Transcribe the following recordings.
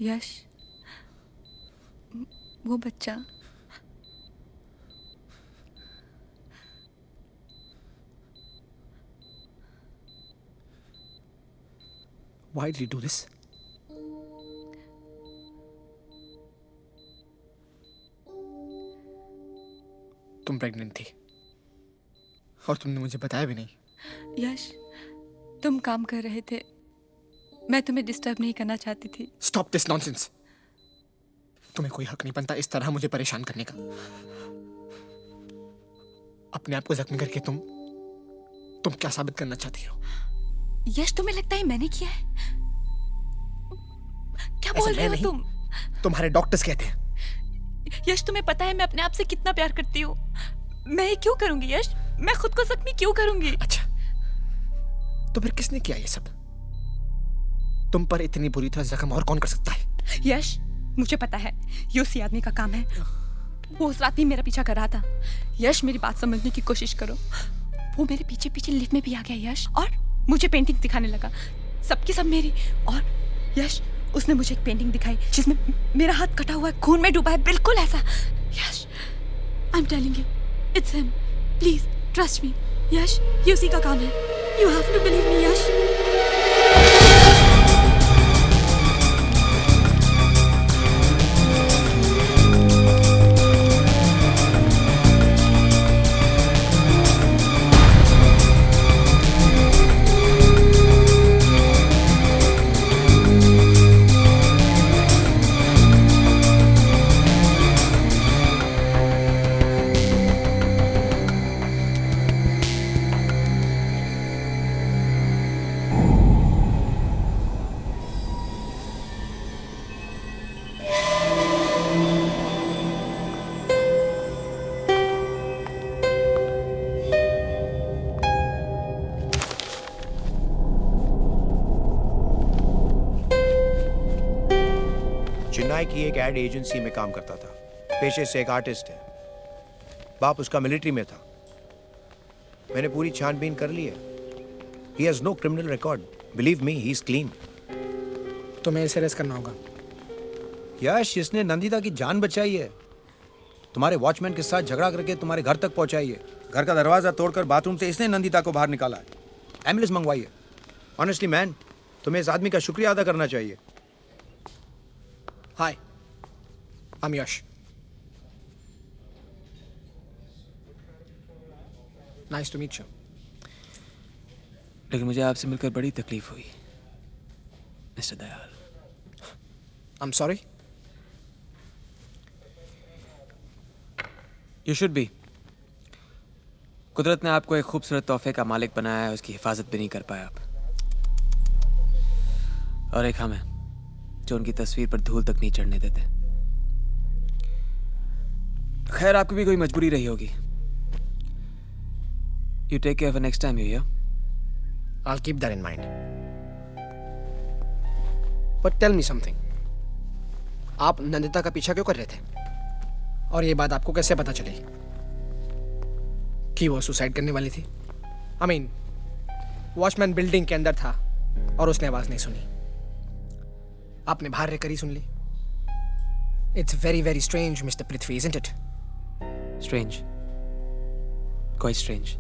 यश, वो बच्चा Why did you do this? तुम प्रेग्नेंट थी और तुमने मुझे बताया भी नहीं। यश, तुम काम कर रहे थे, मैं तुम्हें डिस्टर्ब नहीं करना चाहती थी। Stop this nonsense. तुम्हें कोई हक नहीं बनता इस तरह मुझे परेशान करने का। अपने आप को जख्मी करके तुम क्या साबित करना चाहती हो? यश, तुम्हें लगता है मैंने किया है? क्या बोल रहे हो तुम? तुम्हारे डॉक्टर्स कहते हैं। यश, तुम्हें पता है मैं अपने आप से कितना प्यार करती हूँ। मैं ये क्यों करूंगी यश? मैं खुद को जख्मी क्यों करूंगी? अच्छा, तो फिर किसने किया ये सब? तुम पर इतनी बुरी तरह जख्म और कौन कर सकता है? यश, मुझे पता है ये उसी आदमी का काम है। वो उस रात ही मेरा पीछा कर रहा था। यश, मेरी बात समझने की कोशिश करो। वो मेरे पीछे पीछे लिफ्ट में भी आ गया यश, और मुझे पेंटिंग दिखाने लगा, सबकी सब मेरी। और यश, उसने मुझे एक पेंटिंग दिखाई जिसमें मेरा हाथ कटा हुआ है, खून में डूबा है, बिल्कुल ऐसा। Yash, I am telling you, it's him. Please trust me Yash, ये उसी का काम है। You have to believe me Yash. Chennai की एक एड एजेंसी में काम करता था। पेशे से एक आर्टिस्ट है। बाप उसका मिलिट्री में था। मैंने पूरी छानबीन कर ली है। He has no criminal record. Believe me, he is clean. तुम्हें इसे अरेस्ट करना होगा। यश, इसने नंदिता की जान बचाई है। तुम्हारे वॉचमैन के साथ झगड़ा करके तुम्हारे घर तक पहुंचाई है। घर का दरवाजा तोड़कर बाथरूम से इसने नंदिता को बाहर निकाला है। एम्बुलेंस मंगवाई है। ऑनेस्टली मैन, तुम्हें इस आदमी का शुक्रिया अदा करना चाहिए। Hi, I'm Yash. Nice to meet you. लेकिन मुझे आपसे मिलकर बड़ी तकलीफ हुई mister Dayal. I'm sorry. You should be. कुदरत ने आपको एक खूबसूरत तोहफे का मालिक बनाया है, उसकी हिफाजत भी नहीं कर पाए आप। और एक हम हैं जो उनकी तस्वीर पर धूल तक नहीं चढ़ने देते। खैर, आपकी भी कोई मजबूरी रही होगी। You take care for next time you hear. I'll keep that in mind. But tell me something. आप नंदिता का पीछा क्यों कर रहे थे? और ये बात आपको कैसे पता चली कि वो सुसाइड करने वाली थी? I mean, वॉचमैन बिल्डिंग के अंदर था और उसने आवाज नहीं सुनी। आपने बाहर रहकर ही सुन ली। It's very, very strange, Mr. Prithvi, isn't it? Strange. Quite strange.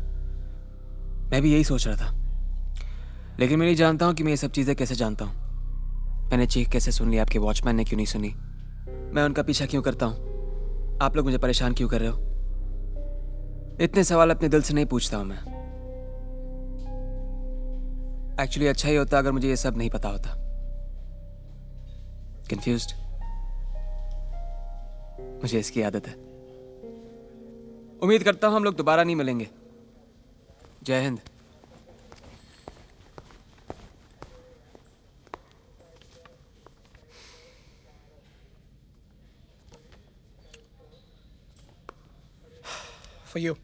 मैं भी यही सोच रहा था, लेकिन मैं नहीं जानता हूँ कि मैं ये सब चीज़ें कैसे जानता हूँ। मैंने चीख कैसे सुन ली, आपके वॉचमैन ने क्यों नहीं सुनी, मैं उनका पीछा क्यों करता हूँ, आप लोग मुझे परेशान क्यों कर रहे हो। इतने सवाल अपने दिल से नहीं पूछता हूँ मैं। एक्चुअली अच्छा ही होता अगर मुझे ये सब नहीं पता होता। कंफ्यूज्ड, मुझे इसकी आदत है। उम्मीद करता हूँ हम लोग दोबारा नहीं मिलेंगे। जय हिंद। For you.